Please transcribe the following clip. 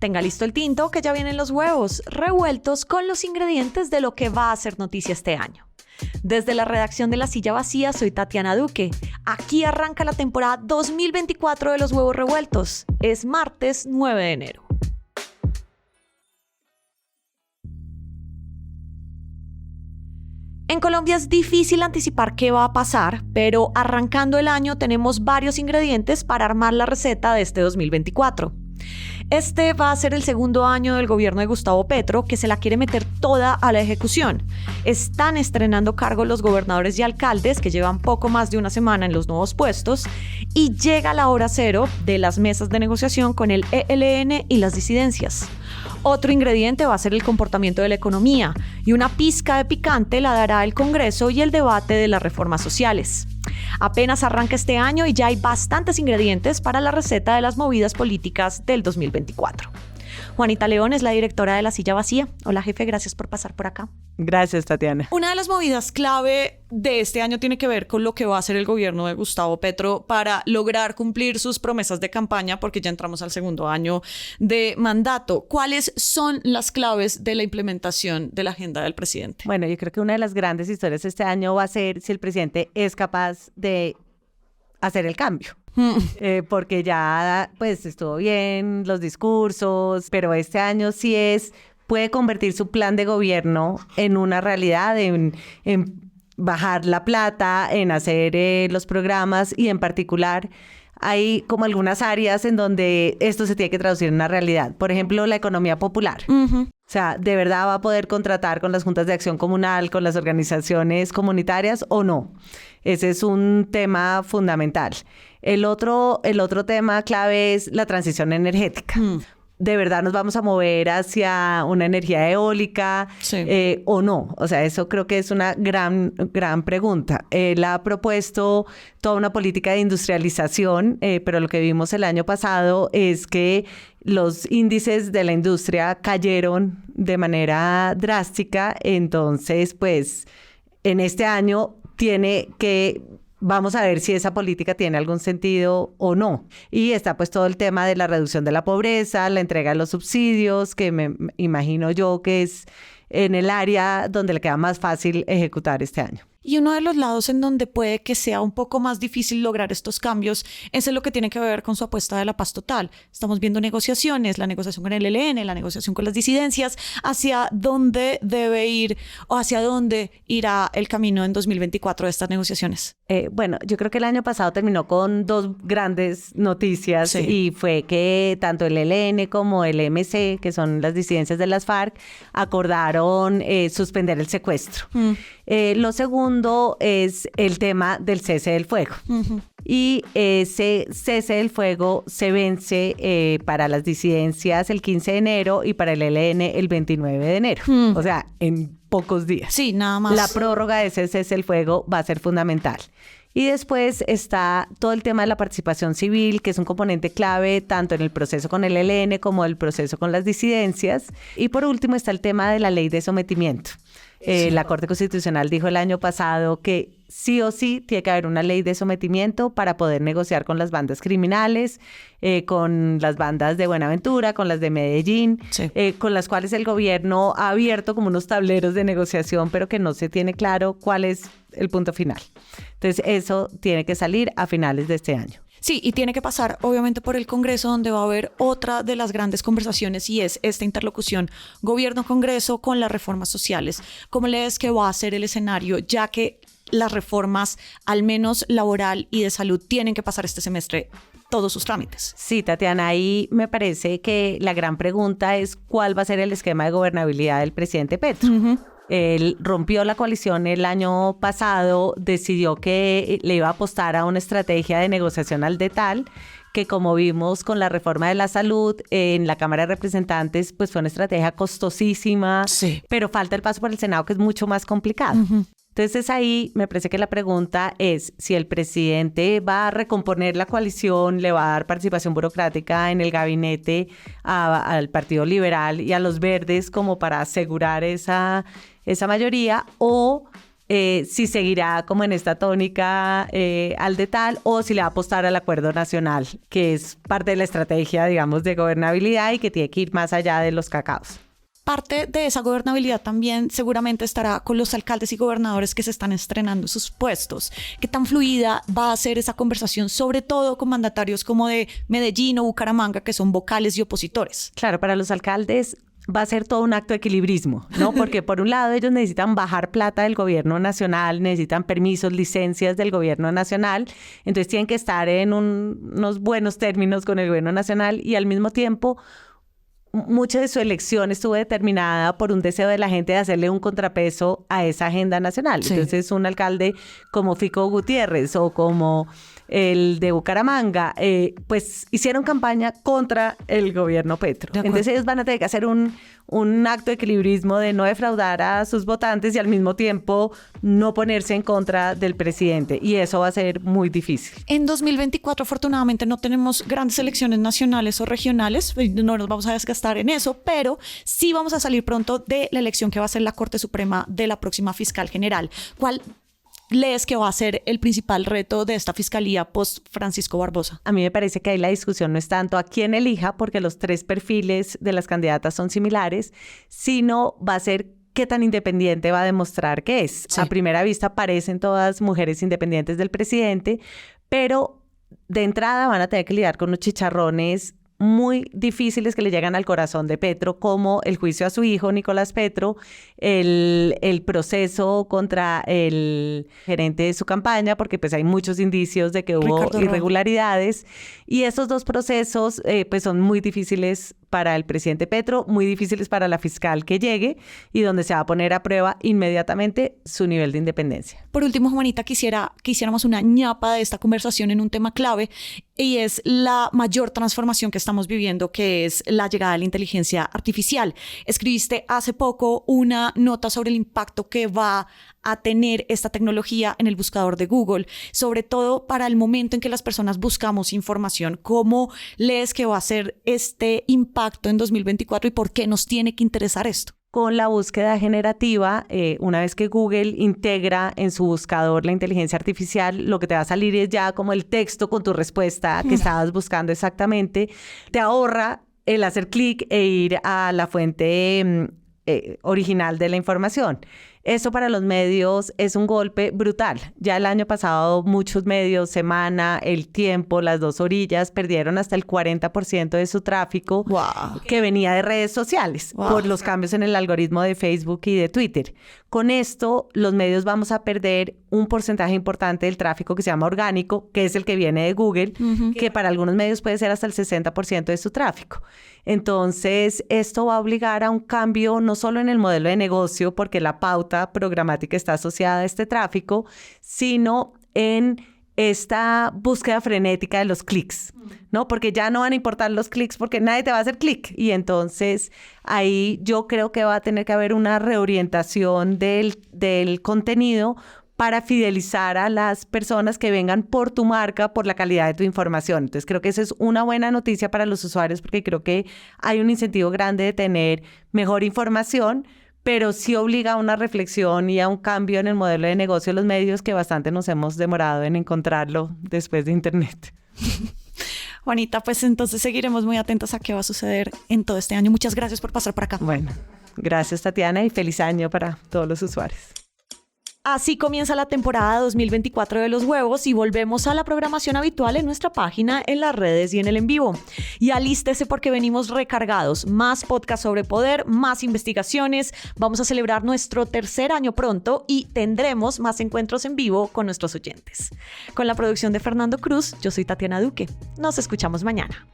Tenga listo el tinto que ya vienen los huevos revueltos con los ingredientes de lo que va a ser noticia este año. Desde la redacción de La Silla Vacía soy Tatiana Duque. Aquí arranca la temporada 2024 de los huevos revueltos. Es martes 9 de enero. En Colombia es difícil anticipar qué va a pasar, pero arrancando el año tenemos varios ingredientes para armar la receta de este 2024. Este va a ser el segundo año del gobierno de Gustavo Petro, que se la quiere meter toda a la ejecución. Están estrenando cargos los gobernadores y alcaldes, que llevan poco más de una semana en los nuevos puestos, y llega la hora cero de las mesas de negociación con el ELN y las disidencias. Otro ingrediente va a ser el comportamiento de la economía, y una pizca de picante la dará el Congreso y el debate de las reformas sociales. Apenas arranca este año y ya hay bastantes ingredientes para la receta de las movidas políticas del 2024. Juanita León es la directora de La Silla Vacía. Hola, jefe, gracias por pasar por acá. Gracias, Tatiana. Una de las movidas clave de este año tiene que ver con lo que va a hacer el gobierno de Gustavo Petro para lograr cumplir sus promesas de campaña, porque ya entramos al segundo año de mandato. ¿Cuáles son las claves de la implementación de la agenda del presidente? Bueno, yo creo que una de las grandes historias este año va a ser si el presidente es capaz de hacer el cambio. Porque ya pues estuvo bien los discursos, pero este año sí puede convertir su plan de gobierno en una realidad, en bajar la plata, en hacer los programas, y en particular hay como algunas áreas en donde esto se tiene que traducir en una realidad. Por ejemplo, la economía popular. O sea, ¿de verdad va a poder contratar con las juntas de acción comunal, con las organizaciones comunitarias o no? Ese es un tema fundamental. El otro tema clave es la transición energética. ¿De verdad nos vamos a mover hacia una energía eólica o no? O sea, eso creo que es una gran pregunta. Él ha propuesto toda una política de industrialización, pero lo que vimos el año pasado es que los índices de la industria cayeron de manera drástica. Entonces, pues, en este año vamos a ver si esa política tiene algún sentido o no. Y está pues todo el tema de la reducción de la pobreza, la entrega de los subsidios, que me imagino yo que es en el área donde le queda más fácil ejecutar este año. Y uno de los lados en donde puede que sea un poco más difícil lograr estos cambios es en lo que tiene que ver con su apuesta de la paz total. Estamos viendo negociaciones, la negociación con el ELN, la negociación con las disidencias, hacia dónde debe ir o hacia dónde irá el camino en 2024 de estas negociaciones. Bueno, yo creo que el año pasado terminó con dos grandes noticias, y fue que tanto el ELN como el MC, que son las disidencias de las FARC, acordaron suspender el secuestro. Lo segundo es el tema del cese del fuego. Y ese cese del fuego se vence para las disidencias el 15 de enero y para el ELN el 29 de enero. O sea, en pocos días. Sí, nada más. La prórroga de ese cese del fuego va a ser fundamental. Y después está todo el tema de la participación civil, que es un componente clave tanto en el proceso con el ELN como el proceso con las disidencias. Y por último está el tema de la ley de sometimiento. La Corte Constitucional dijo el año pasado que sí o sí tiene que haber una ley de sometimiento para poder negociar con las bandas criminales, con las bandas de Buenaventura, con las de Medellín, con las cuales el gobierno ha abierto como unos tableros de negociación, pero que no se tiene claro cuál es el punto final. Entonces, eso tiene que salir a finales de este año. Sí, y tiene que pasar obviamente por el Congreso, donde va a haber otra de las grandes conversaciones, y es esta interlocución gobierno-Congreso con las reformas sociales. ¿Cómo lees que va a ser el escenario, ya que las reformas, al menos laboral y de salud, tienen que pasar este semestre todos sus trámites? Sí, Tatiana, ahí me parece que la gran pregunta es cuál va a ser el esquema de gobernabilidad del presidente Petro. Él rompió la coalición el año pasado, decidió que le iba a apostar a una estrategia de negociación al detal, que como vimos con la reforma de la salud en la Cámara de Representantes, pues fue una estrategia costosísima, pero falta el paso por el Senado, que es mucho más complicado. Entonces ahí me parece que la pregunta es si el presidente va a recomponer la coalición, le va a dar participación burocrática en el gabinete al Partido Liberal y a los Verdes como para asegurar esa mayoría, o si seguirá como en esta tónica al de tal o si le va a apostar al acuerdo nacional, que es parte de la estrategia, digamos, de gobernabilidad y que tiene que ir más allá de los cacaos. Parte de esa gobernabilidad también seguramente estará con los alcaldes y gobernadores que se están estrenando sus puestos. ¿Qué tan fluida va a ser esa conversación, sobre todo con mandatarios como de Medellín o Bucaramanga, que son vocales y opositores? Claro, para los alcaldes va a ser todo un acto de equilibrismo, ¿no? Porque por un lado ellos necesitan bajar plata del gobierno nacional, necesitan permisos, licencias del gobierno nacional, entonces tienen que estar en unos buenos términos con el gobierno nacional y al mismo tiempo mucha de su elección estuvo determinada por un deseo de la gente de hacerle un contrapeso a esa agenda nacional. Sí. Entonces, un alcalde como Fico Gutiérrez o como el de Bucaramanga, pues hicieron campaña contra el gobierno Petro. Entonces, ellos van a tener que hacer un acto de equilibrismo de no defraudar a sus votantes y al mismo tiempo no ponerse en contra del presidente. Y eso va a ser muy difícil. En 2024, afortunadamente, no tenemos grandes elecciones nacionales o regionales. No nos vamos a desgastar en eso, pero sí vamos a salir pronto de la elección que va a ser la Corte Suprema de la próxima fiscal general. ¿Cuál lees que va a ser el principal reto de esta fiscalía post Francisco Barbosa? A mí me parece que ahí la discusión no es tanto a quién elija, porque los tres perfiles de las candidatas son similares, sino va a ser qué tan independiente va a demostrar que es. Sí. A primera vista parecen todas mujeres independientes del presidente, pero de entrada van a tener que lidiar con unos chicharrones muy difíciles que le llegan al corazón de Petro, como el juicio a su hijo Nicolás Petro, el proceso contra el gerente de su campaña, porque pues hay muchos indicios de que hubo irregularidades, y esos dos procesos pues son muy difíciles para el presidente Petro, muy difíciles para la fiscal que llegue y donde se va a poner a prueba inmediatamente su nivel de independencia. Por último, Juanita, quisiera que hiciéramos una ñapa de esta conversación en un tema clave y es la mayor transformación que estamos viviendo, que es la llegada de la inteligencia artificial. Escribiste hace poco una nota sobre el impacto que va a tener esta tecnología en el buscador de Google, sobre todo para el momento en que las personas buscamos información. ¿Cómo lees que va a ser este impacto en 2024 y por qué nos tiene que interesar esto? Con la búsqueda generativa, una vez que Google integra en su buscador la inteligencia artificial, lo que te va a salir es ya como el texto con tu respuesta que estabas buscando exactamente. Te ahorra el hacer clic e ir a la fuente original de la información. Eso para los medios es un golpe brutal. Ya el año pasado muchos medios, Semana, El Tiempo, Las Dos Orillas, perdieron hasta el 40% de su tráfico que venía de redes sociales por los cambios en el algoritmo de Facebook y de Twitter. Con esto, los medios vamos a perder un porcentaje importante del tráfico que se llama orgánico, que es el que viene de Google, que para algunos medios puede ser hasta el 60% de su tráfico. Entonces, esto va a obligar a un cambio no solo en el modelo de negocio, porque la pauta programática está asociada a este tráfico, sino en esta búsqueda frenética de los clics, ¿no? Porque ya no van a importar los clics porque nadie te va a hacer clic. Y entonces ahí yo creo que va a tener que haber una reorientación del contenido para fidelizar a las personas que vengan por tu marca, por la calidad de tu información. Entonces creo que esa es una buena noticia para los usuarios porque creo que hay un incentivo grande de tener mejor información, pero sí obliga a una reflexión y a un cambio en el modelo de negocio de los medios que bastante nos hemos demorado en encontrarlo después de Internet. Juanita, pues entonces seguiremos muy atentos a qué va a suceder en todo este año. Muchas gracias por pasar por acá. Bueno, gracias Tatiana y feliz año para todos los usuarios. Así comienza la temporada 2024 de Los Huevos y volvemos a la programación habitual en nuestra página, en las redes y en el en vivo. Y alístese porque venimos recargados. Más podcast sobre poder, más investigaciones. Vamos a celebrar nuestro 3er año pronto y tendremos más encuentros en vivo con nuestros oyentes. Con la producción de Fernando Cruz, yo soy Tatiana Duque. Nos escuchamos mañana.